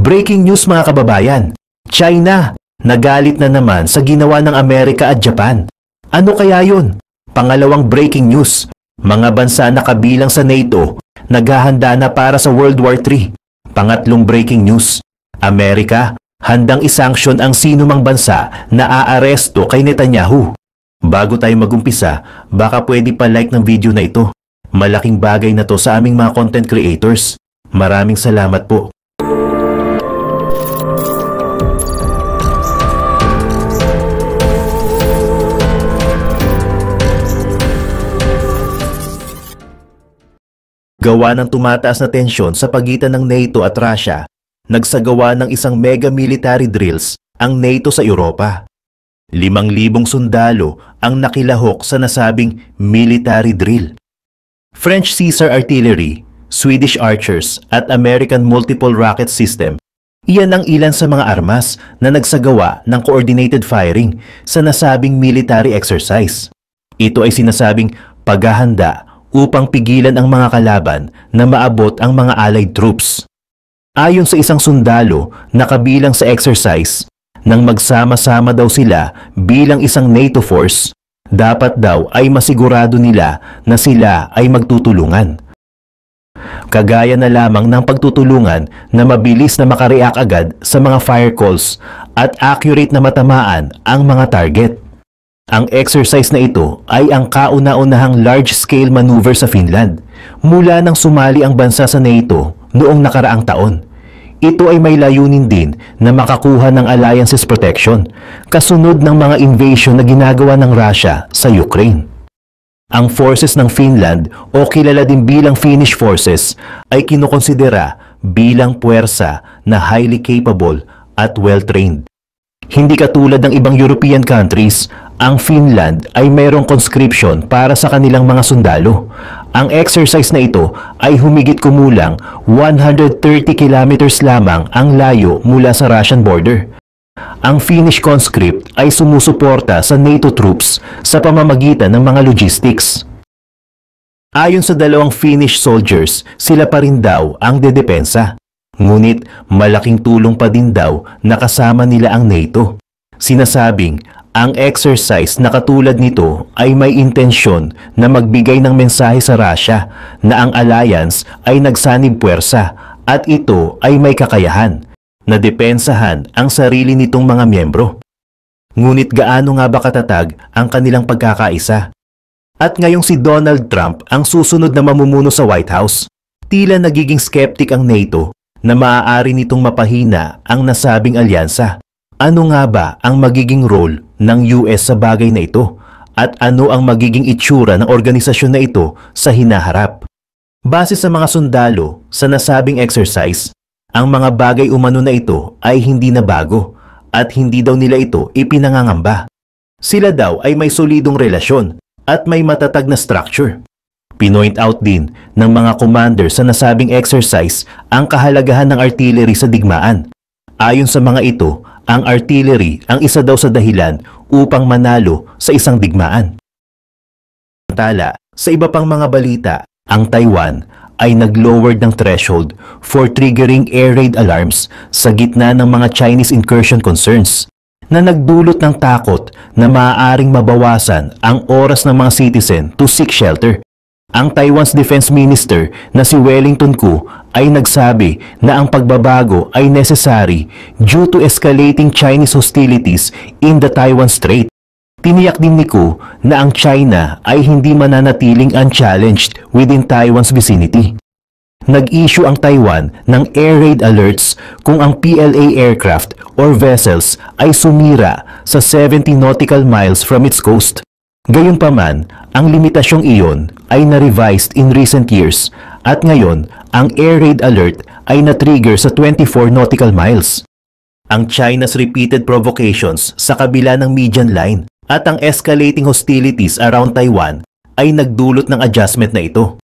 Breaking news mga kababayan, China, nagalit na naman sa ginawa ng Amerika at Japan. Ano kaya yun? Pangalawang breaking news, mga bansa na kabilang sa NATO, naghahanda na para sa World War III. Pangatlong breaking news, Amerika, handang isanksyon ang sinumang bansa na aaresto kay Netanyahu. Bago tayo magumpisa, baka pwede pa like ng video na ito. Malaking bagay na to sa aming mga content creators. Maraming salamat po. Gawa ng tumataas na tensyon sa pagitan ng NATO at Russia, nagsagawa ng isang mega military drills ang NATO sa Europa. 5,000 sundalo ang nakilahok sa nasabing military drill. French Caesar Artillery, Swedish Archers at American Multiple Rocket System, iyan ang ilan sa mga armas na nagsagawa ng coordinated firing sa nasabing military exercise. Ito ay sinasabing paghahanda upang pigilan ang mga kalaban na maabot ang mga Allied troops. Ayon sa isang sundalo na kabilang sa exercise, nang magsama-sama daw sila bilang isang NATO force, dapat daw ay masigurado nila na sila ay magtutulungan. Kagaya na lamang ng pagtutulungan na mabilis na makareact agad sa mga fire calls at accurate na matamaan ang mga target. Ang exercise na ito ay ang kauna-unahang large-scale maneuver sa Finland mula nang sumali ang bansa sa NATO noong nakaraang taon. Ito ay may layunin din na makakuha ng alliances protection kasunod ng mga invasion na ginagawa ng Russia sa Ukraine. Ang forces ng Finland o kilala din bilang Finnish forces ay kinukonsidera bilang puwersa na highly capable at well-trained. Hindi katulad ng ibang European countries, ang Finland ay mayroong conscription para sa kanilang mga sundalo. Ang exercise na ito ay humigit kumulang 130 kilometers lamang ang layo mula sa Russian border. Ang Finnish conscript ay sumusuporta sa NATO troops sa pamamagitan ng mga logistics. Ayon sa dalawang Finnish soldiers, sila pa rin daw ang dedepensa. Ngunit malaking tulong pa din daw na kasama nila ang NATO. Sinasabing ang exercise na katulad nito ay may intensyon na magbigay ng mensahe sa Russia na ang alliance ay nagsanib puwersa at ito ay may kakayahan na depensahan ang sarili nitong mga miyembro. Ngunit gaano nga ba katatag ang kanilang pagkakaisa? At ngayong si Donald Trump ang susunod na mamumuno sa White House, tila nagiging skeptic ang NATO na maaari nitong mapahina ang nasabing alyansa. Ano nga ba ang magiging role ng US sa bagay na ito? At ano ang magiging itsura ng organisasyon na ito sa hinaharap? Base sa mga sundalo sa nasabing exercise, ang mga bagay umano na ito ay hindi na bago at hindi daw nila ito ipinangangamba. Sila daw ay may solidong relasyon at may matatag na structure. Pinoint out din ng mga commander sa nasabing exercise ang kahalagahan ng artillery sa digmaan. Ayon sa mga ito, ang artillery ang isa daw sa dahilan upang manalo sa isang digmaan. Samantala, sa iba pang mga balita, ang Taiwan ay nag-lowered ng threshold for triggering air raid alarms sa gitna ng mga Chinese incursion concerns na nagdulot ng takot na maaaring mabawasan ang oras ng mga citizen to seek shelter. Ang Taiwan's Defense Minister na si Wellington Koo ay nagsabi na ang pagbabago ay necessary due to escalating Chinese hostilities in the Taiwan Strait. Tiniyak din ni Koo na ang China ay hindi mananatiling unchallenged within Taiwan's vicinity. Nag-issue ang Taiwan ng air raid alerts kung ang PLA aircraft or vessels ay sumira sa 70 nautical miles from its coast. Gayunpaman, ang limitasyong iyon ay na-revised in recent years at ngayon ang air raid alert ay na-trigger sa 24 nautical miles. Ang China's repeated provocations sa kabila ng median line at ang escalating hostilities around Taiwan ay nagdulot ng adjustment na ito.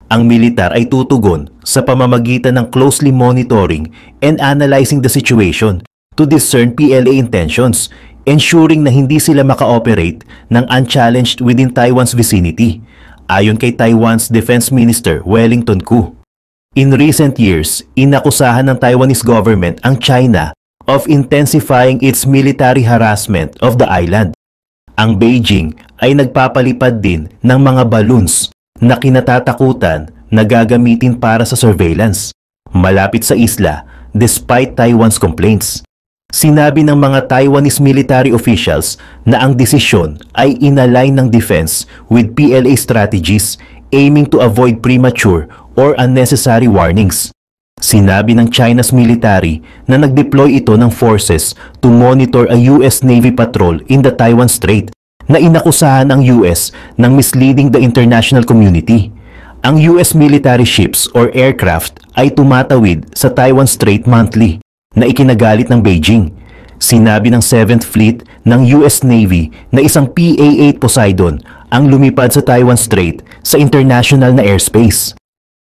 Ang militar ay tutugon sa pamamagitan ng closely monitoring and analyzing the situation to discern PLA intentions, ensuring na hindi sila maka-operate ng unchallenged within Taiwan's vicinity, ayon kay Taiwan's Defense Minister Wellington Koo. In recent years, inakusahan ng Taiwanese government ang China of intensifying its military harassment of the island. Ang Beijing ay nagpapalipad din ng mga balloons na kinatatakutan na gagamitin para sa surveillance malapit sa isla despite Taiwan's complaints. Sinabi ng mga Taiwanese military officials na ang desisyon ay inalign ng defense with PLA strategies aiming to avoid premature or unnecessary warnings. Sinabi ng China's military na nag-deploy ito ng forces to monitor a US Navy patrol in the Taiwan Strait na inakusahan ang US ng misleading the international community. Ang US military ships or aircraft ay tumatawid sa Taiwan Strait monthly na ikinagalit ng Beijing. Sinabi ng 7th Fleet ng US Navy na isang PA-8 Poseidon ang lumipad sa Taiwan Strait sa international na airspace.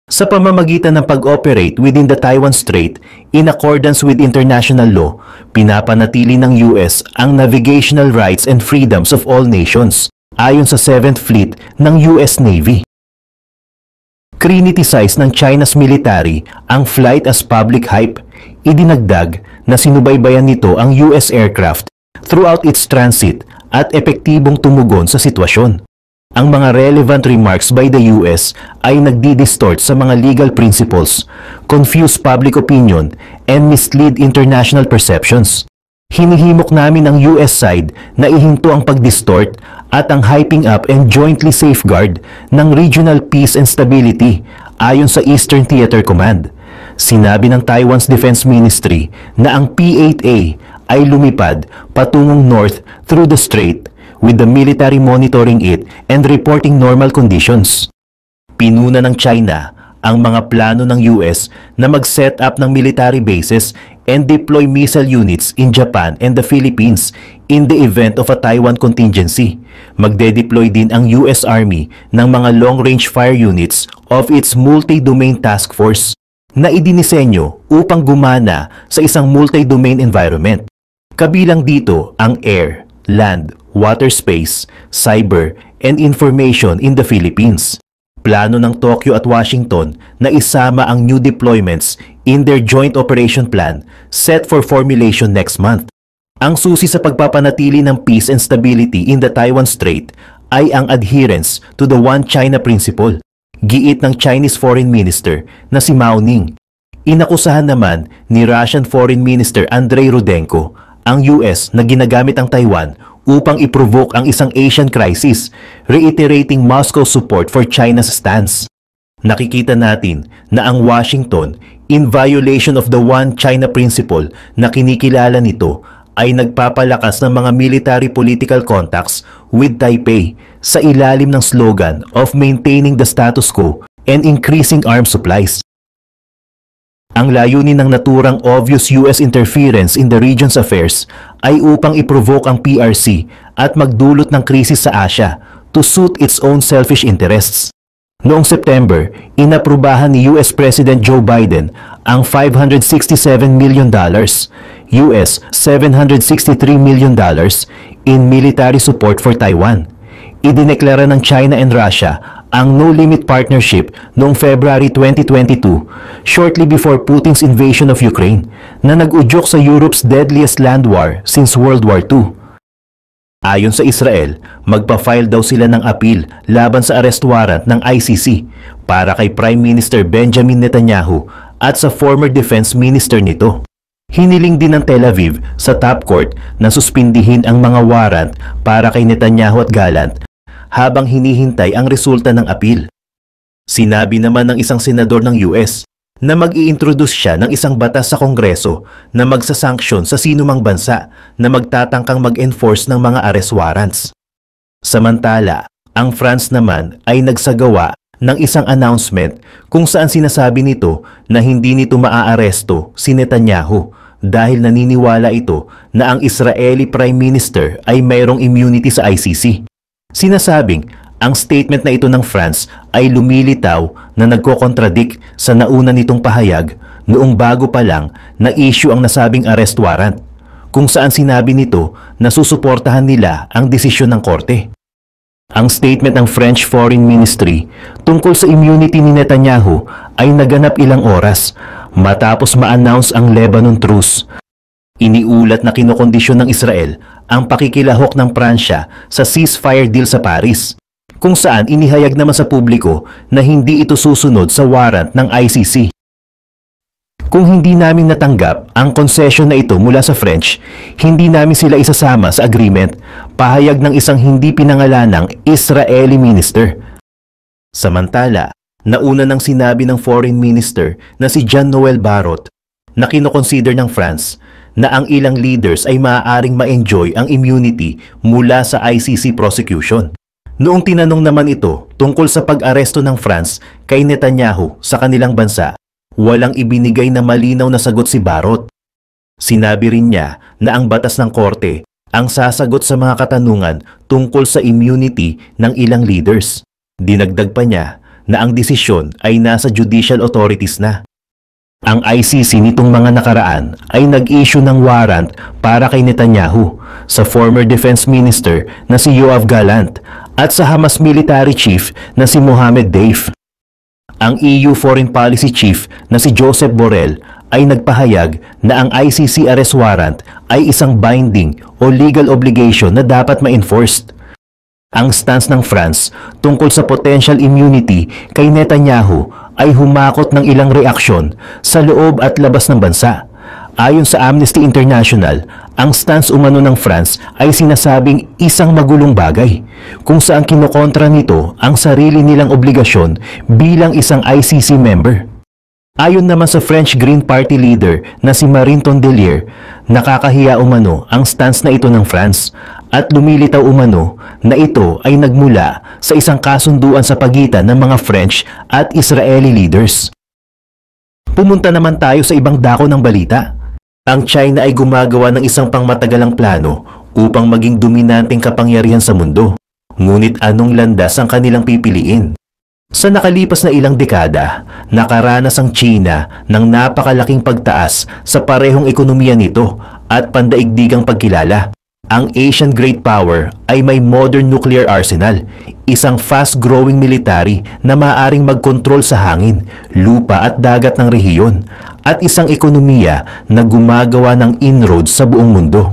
Sa pamamagitan ng pag-operate within the Taiwan Strait in accordance with international law, pinapanatili ng US ang navigational rights and freedoms of all nations, ayon sa 7th Fleet ng US Navy. Criniticize ng China's military ang flight as public hype. Idinagdag na sinubaybayan nito ang US aircraft throughout its transit at epektibong tumugon sa sitwasyon. Ang mga relevant remarks by the US ay nagdi-distort sa mga legal principles, confuse public opinion, and mislead international perceptions. Hinihimok namin ang US side na ihinto ang pag-distort at ang hyping up and jointly safeguard ng regional peace and stability ayon sa Eastern Theater Command. Sinabi ng Taiwan's Defense Ministry na ang P-8A ay lumipad patungong north through the strait with the military monitoring it and reporting normal conditions. Pinuna ng China ang mga plano ng US na mag-set up ng military bases and deploy missile units in Japan and the Philippines in the event of a Taiwan contingency. Magde-deploy din ang US Army ng mga long-range fire units of its multi-domain task force na idinisenyo upang gumana sa isang multi-domain environment. Kabilang dito ang air, land, water space, cyber, and information in the Philippines. Plano ng Tokyo at Washington na isama ang new deployments in their joint operation plan set for formulation next month. Ang susi sa pagpapanatili ng peace and stability in the Taiwan Strait ay ang adherence to the One China principle, giit ng Chinese Foreign Minister na si Mao Ning. Inakusahan naman ni Russian Foreign Minister Andrei Rudenko ang US na ginagamit ang Taiwan upang iprovoke ang isang Asian crisis, reiterating Moscow's support for China's stance. Nakikita natin na ang Washington, in violation of the One China principle na kinikilala nito, ay nagpapalakas ng mga military political contacts with Taipei sa ilalim ng slogan of maintaining the status quo and increasing arms supplies. Ang layunin ng naturang obvious US interference in the region's affairs ay upang iprovoke ang PRC at magdulot ng krisis sa Asia to suit its own selfish interests. Noong September, inaprubahan ni US President Joe Biden ang $567 million, US $763 million in military support for Taiwan. Idineklara ng China and Russia ang no-limit partnership noong February 2022, shortly before Putin's invasion of Ukraine, na nag-udyok sa Europe's deadliest land war since World War II. Ayon sa Israel, magpa-file daw sila ng appeal laban sa arrest warrant ng ICC para kay Prime Minister Benjamin Netanyahu at sa former defense minister nito. Hiniling din ng Tel Aviv sa top court na suspindihin ang mga warrant para kay Netanyahu at Gallant habang hinihintay ang resulta ng appeal. Sinabi naman ng isang senador ng US na mag-i-introduce siya ng isang batas sa Kongreso na magsasanksyon sa sinumang bansa na magtatangkang mag-enforce ng mga arrest warrants. Samantala, ang France naman ay nagsagawa ng isang announcement kung saan sinasabi nito na hindi nito maaaresto si Netanyahu dahil naniniwala ito na ang Israeli Prime Minister ay mayroong immunity sa ICC. Sinasabing ang statement na ito ng France ay lumilitaw na nagko-contradict sa nauna nitong pahayag noong bago pa lang na-issue ang nasabing arrest warrant, kung saan sinabi nito na susuportahan nila ang desisyon ng korte. Ang statement ng French Foreign Ministry tungkol sa immunity ni Netanyahu ay naganap ilang oras matapos ma-announce ang Lebanon truce. Iniulat na kinokondisyon ng Israel ang pakikilahok ng Pransya sa ceasefire deal sa Paris, kung saan inihayag naman sa publiko na hindi ito susunod sa warrant ng ICC. Kung hindi namin natanggap ang concession na ito mula sa French, hindi namin sila isasama sa agreement, pahayag ng isang hindi pinangalanang Israeli minister. Samantala, nauna nang sinabi ng Foreign Minister na si Jean-Noël Barrot na kinoconsider ng France na ang ilang leaders ay maaaring ma-enjoy ang immunity mula sa ICC prosecution. Noong tinanong naman ito tungkol sa pag-aresto ng France kay Netanyahu sa kanilang bansa, walang ibinigay na malinaw na sagot si Barrot. Sinabi rin niya na ang batas ng korte ang sasagot sa mga katanungan tungkol sa immunity ng ilang leaders. Dinagdag pa niya na ang desisyon ay nasa judicial authorities na. Ang ICC nitong mga nakaraan ay nag-issue ng warrant para kay Netanyahu, sa former defense minister na si Yoav Gallant at sa Hamas military chief na si Mohammed Deif. Ang EU Foreign Policy Chief na si Joseph Borrell ay nagpahayag na ang ICC arrest warrant ay isang binding o legal obligation na dapat ma-enforced. Ang stance ng France tungkol sa potential immunity kay Netanyahu ay humakot ng ilang reaksyon sa loob at labas ng bansa. Ayon sa Amnesty International, ang stance umano ng France ay sinasabing isang magulong bagay, kung saan kinokontra nito ang sarili nilang obligasyon bilang isang ICC member. Ayon naman sa French Green Party leader na si Marine Tondelier, nakakahiya umano ang stance na ito ng France at lumilitaw umano na ito ay nagmula sa isang kasunduan sa pagitan ng mga French at Israeli leaders. Pumunta naman tayo sa ibang dako ng balita. Ang China ay gumagawa ng isang pangmatagalang plano upang maging dominanteng kapangyarihan sa mundo. Ngunit anong landas ang kanilang pipiliin? Sa nakalipas na ilang dekada, nakaranas ang China ng napakalaking pagtaas sa parehong ekonomiya nito at pandaigdigang pagkilala. Ang Asian Great Power ay may modern nuclear arsenal, isang fast-growing military na maaaring magkontrol sa hangin, lupa at dagat ng rehiyon, at isang ekonomiya na gumagawa ng inroads sa buong mundo.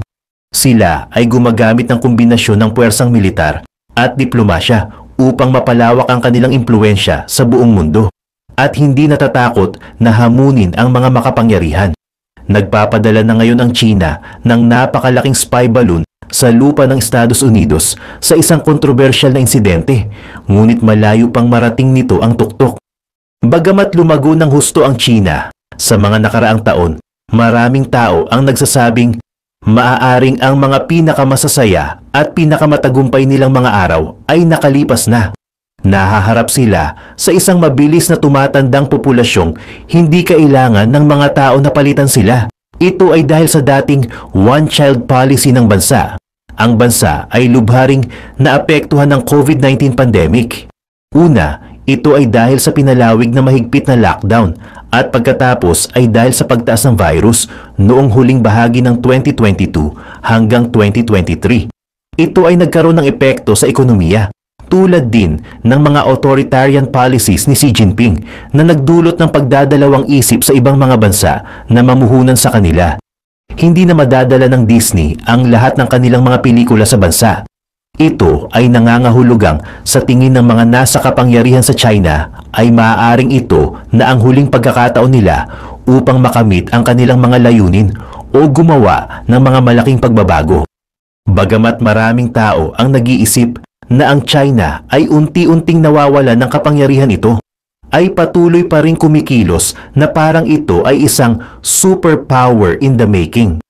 Sila ay gumagamit ng kombinasyon ng puwersang militar at diplomasya upang mapalawak ang kanilang impluensya sa buong mundo at hindi natatakot na hamunin ang mga makapangyarihan. Nagpapadala na ngayon ang China ng napakalaking spy balloon sa lupa ng Estados Unidos sa isang kontrobersyal na insidente, ngunit malayo pang marating nito ang tuktok. Bagamat lumago ng husto ang China sa mga nakaraang taon, maraming tao ang nagsasabing maaaring ang mga pinakamasasaya at pinakamatagumpay nilang mga araw ay nakalipas na. Nahaharap sila sa isang mabilis na tumatandang populasyong hindi kailangan ng mga tao na palitan sila. Ito ay dahil sa dating one-child policy ng bansa. Ang bansa ay lubharing naapektuhan ng COVID-19 pandemic. Una, ito ay dahil sa pinalawig na mahigpit na lockdown at pagkatapos ay dahil sa pagtaas ng virus noong huling bahagi ng 2022 hanggang 2023. Ito ay nagkaroon ng epekto sa ekonomiya, tulad din ng mga authoritarian policies ni Xi Jinping na nagdulot ng pagdadalawang isip sa ibang mga bansa na mamuhunan sa kanila. Hindi na madadala ng Disney ang lahat ng kanilang mga pelikula sa bansa. Ito ay nangangahulugang sa tingin ng mga nasa kapangyarihan sa China ay maaaring ito na ang huling pagkakataon nila upang makamit ang kanilang mga layunin o gumawa ng mga malaking pagbabago. Bagamat maraming tao ang nag-iisip na ang China ay unti-unting nawawalan ng kapangyarihan ito, ay patuloy pa rin kumikilos na parang ito ay isang superpower in the making.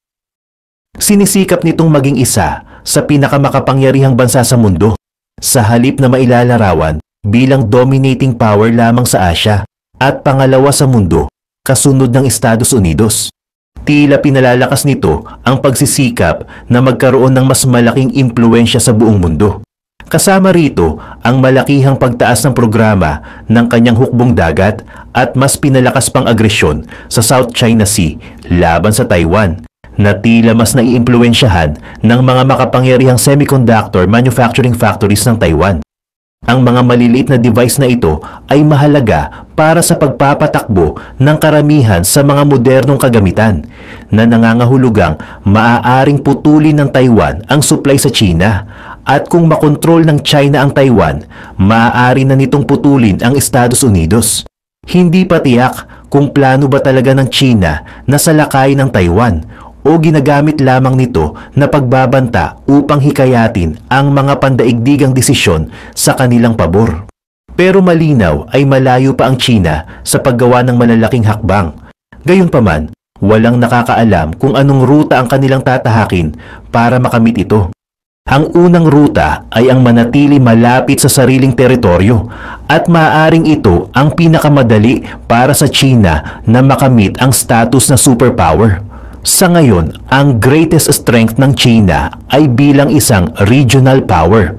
Sinisikap nitong maging isa sa pinakamakapangyarihang bansa sa mundo, sa halip na mailalarawan bilang dominating power lamang sa Asia at pangalawa sa mundo, kasunod ng Estados Unidos. Tila pinalalakas nito ang pagsisikap na magkaroon ng mas malaking impluensya sa buong mundo. Kasama rito ang malakihang pagtaas ng programa ng kanyang hukbong dagat at mas pinalakas pang agresyon sa South China Sea laban sa Taiwan na tila mas naiimpluwensyahan ng mga makapangyarihang semiconductor manufacturing factories ng Taiwan. Ang mga maliliit na device na ito ay mahalaga para sa pagpapatakbo ng karamihan sa mga modernong kagamitan na nangangahulugang maaaring putulin ng Taiwan ang supply sa China, at kung makontrol ng China ang Taiwan, maaari na nitong putulin ang Estados Unidos. Hindi pa tiyak kung plano ba talaga ng China na salakayin ng Taiwan o ginagamit lamang nito na pagbabanta upang hikayatin ang mga pandaigdigang desisyon sa kanilang pabor. Pero malinaw ay malayo pa ang China sa paggawa ng malalaking hakbang. Gayunpaman, walang nakakaalam kung anong ruta ang kanilang tatahakin para makamit ito. Ang unang ruta ay ang manatili malapit sa sariling teritoryo, at maaaring ito ang pinakamadali para sa China na makamit ang status na superpower. Sa ngayon, ang greatest strength ng China ay bilang isang regional power.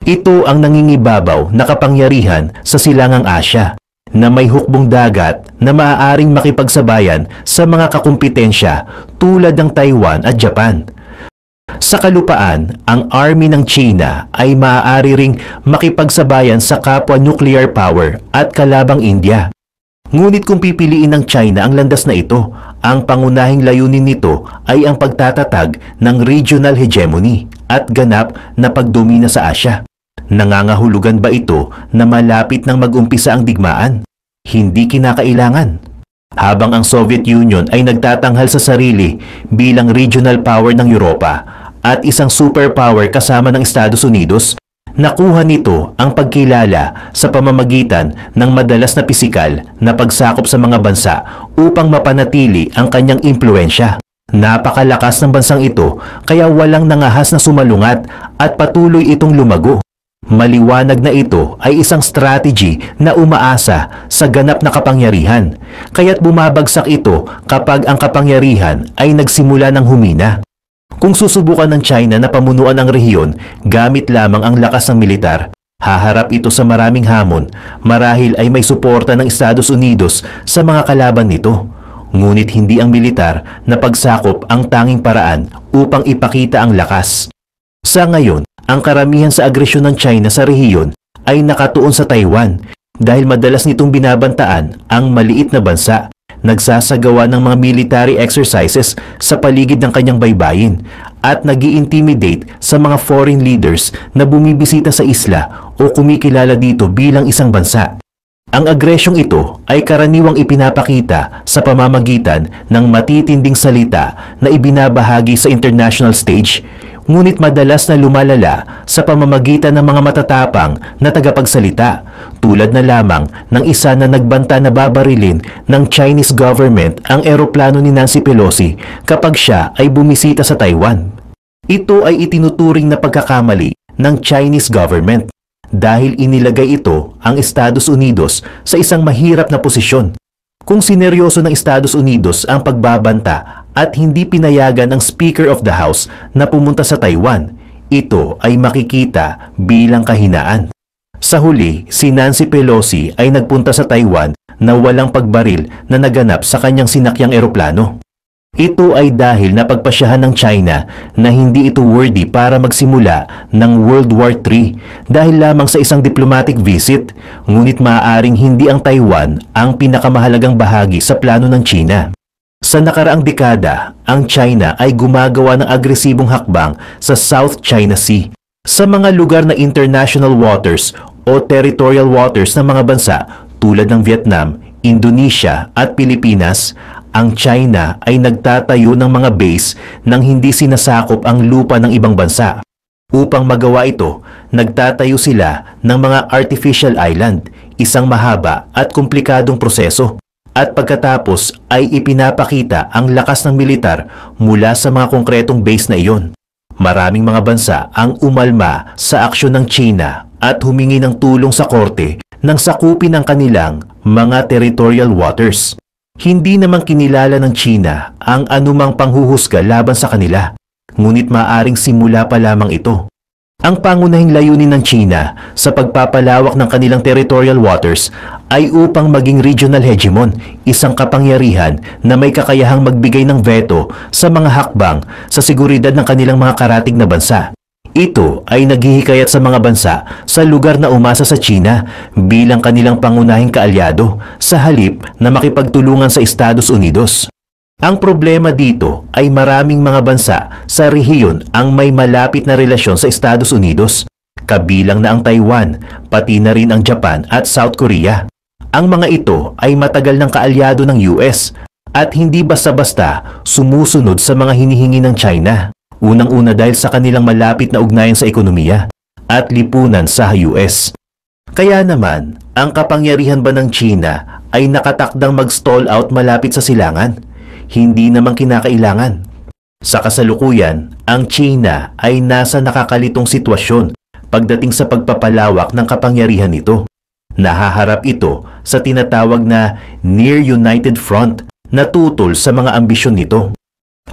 Ito ang nangingibabaw na kapangyarihan sa Silangang Asya, na may hukbong dagat na maaaring makipagsabayan sa mga kakumpetensya tulad ng Taiwan at Japan. Sa kalupaan, ang army ng China ay maaari ring makipagsabayan sa kapwa nuclear power at kalabang India. Ngunit kung pipiliin ng China ang landas na ito, ang pangunahing layunin nito ay ang pagtatatag ng regional hegemony at ganap na pagdomina sa Asya. Nangangahulugan ba ito na malapit nang mag-umpisa ang digmaan? Hindi kinakailangan. Habang ang Soviet Union ay nagtatanghal sa sarili bilang regional power ng Europa at isang superpower kasama ng Estados Unidos, nakuha nito ang pagkilala sa pamamagitan ng madalas na pisikal na pagsakop sa mga bansa upang mapanatili ang kanyang impluensya. Napakalakas ng bansang ito kaya walang nangahas na sumalungat at patuloy itong lumago. Maliwanag na ito ay isang strategy na umaasa sa ganap na kapangyarihan, kaya't bumabagsak ito kapag ang kapangyarihan ay nagsimula ng humina. Kung susubukan ng China na pamunuan ang rehiyon gamit lamang ang lakas ng militar, haharap ito sa maraming hamon marahil ay may suporta ng Estados Unidos sa mga kalaban nito. Ngunit hindi ang militar na pagsakop ang tanging paraan upang ipakita ang lakas. Sa ngayon, ang karamihan sa agresyon ng China sa rehiyon ay nakatuon sa Taiwan dahil madalas nitong binabantaan ang maliit na bansa. Nagsasagawa ng mga military exercises sa paligid ng kanyang baybayin at nag-i-intimidate sa mga foreign leaders na bumibisita sa isla o kumikilala dito bilang isang bansa. Ang agresyong ito ay karaniwang ipinapakita sa pamamagitan ng matitinding salita na ibinabahagi sa international stage, ngunit madalas na lumalala sa pamamagitan ng mga matatapang na tagapagsalita, tulad na lamang ng isa na nagbanta na babarilin ng Chinese government ang eroplano ni Nancy Pelosi kapag siya ay bumisita sa Taiwan. Ito ay itinuturing na pagkakamali ng Chinese government dahil inilagay ito ang Estados Unidos sa isang mahirap na posisyon. Kung sineryoso ng Estados Unidos ang pagbabanta at hindi pinayagan ang Speaker of the House na pumunta sa Taiwan, ito ay makikita bilang kahinaan. Sa huli, si Nancy Pelosi ay nagpunta sa Taiwan na walang pagbaril na naganap sa kanyang sinakyang eroplano. Ito ay dahil napagpasyahan ng China na hindi ito worthy para magsimula ng World War III dahil lamang sa isang diplomatic visit, ngunit maaaring hindi ang Taiwan ang pinakamahalagang bahagi sa plano ng China. Sa nakaraang dekada, ang China ay gumagawa ng agresibong hakbang sa South China Sea, sa mga lugar na international waters o territorial waters ng mga bansa tulad ng Vietnam, Indonesia at Pilipinas. Ang China ay nagtatayo ng mga base nang hindi sinasakop ang lupa ng ibang bansa. Upang magawa ito, nagtatayo sila ng mga artificial island, isang mahaba at komplikadong proseso. At pagkatapos ay ipinapakita ang lakas ng militar mula sa mga konkretong base na iyon. Maraming mga bansa ang umalma sa aksyon ng China at humingi ng tulong sa korte nang sakupin ang kanilang mga territorial waters. Hindi naman kinilala ng China ang anumang panghuhusga laban sa kanila, ngunit maaring simula pa lamang ito. Ang pangunahing layunin ng China sa pagpapalawak ng kanilang territorial waters ay upang maging regional hegemon, isang kapangyarihan na may kakayahang magbigay ng veto sa mga hakbang sa seguridad ng kanilang mga karatig na bansa. Ito ay naghihikayat sa mga bansa sa lugar na umasa sa China bilang kanilang pangunahing kaalyado sa halip na makipagtulungan sa Estados Unidos. Ang problema dito ay maraming mga bansa sa rehiyon ang may malapit na relasyon sa Estados Unidos, kabilang na ang Taiwan, pati na rin ang Japan at South Korea. Ang mga ito ay matagal ng kaalyado ng US at hindi basta-basta sumusunod sa mga hinihingi ng China. Unang-una dahil sa kanilang malapit na ugnayan sa ekonomiya at lipunan sa US. Kaya naman, ang kapangyarihan ba ng China ay nakatakdang mag-stall out malapit sa silangan? Hindi naman kinakailangan. Sa kasalukuyan, ang China ay nasa nakakalitong sitwasyon pagdating sa pagpapalawak ng kapangyarihan nito. Nahaharap ito sa tinatawag na Near United Front na tutol sa mga ambisyon nito.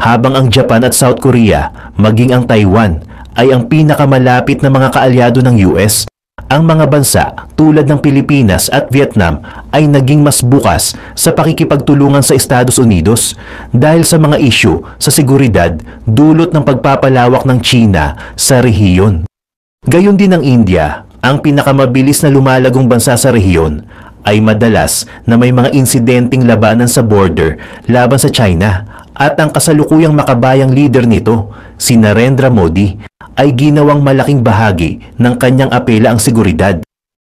Habang ang Japan at South Korea, maging ang Taiwan, ay ang pinakamalapit na mga kaalyado ng US, ang mga bansa tulad ng Pilipinas at Vietnam ay naging mas bukas sa pakikipagtulungan sa Estados Unidos dahil sa mga isyu sa seguridad dulot ng pagpapalawak ng China sa rehiyon. Gayon din ang India, ang pinakamabilis na lumalagong bansa sa rehiyon, ay madalas na may mga insidenteng labanan sa border laban sa China. At ang kasalukuyang makabayang leader nito, si Narendra Modi, ay ginawang malaking bahagi ng kanyang apela ang seguridad.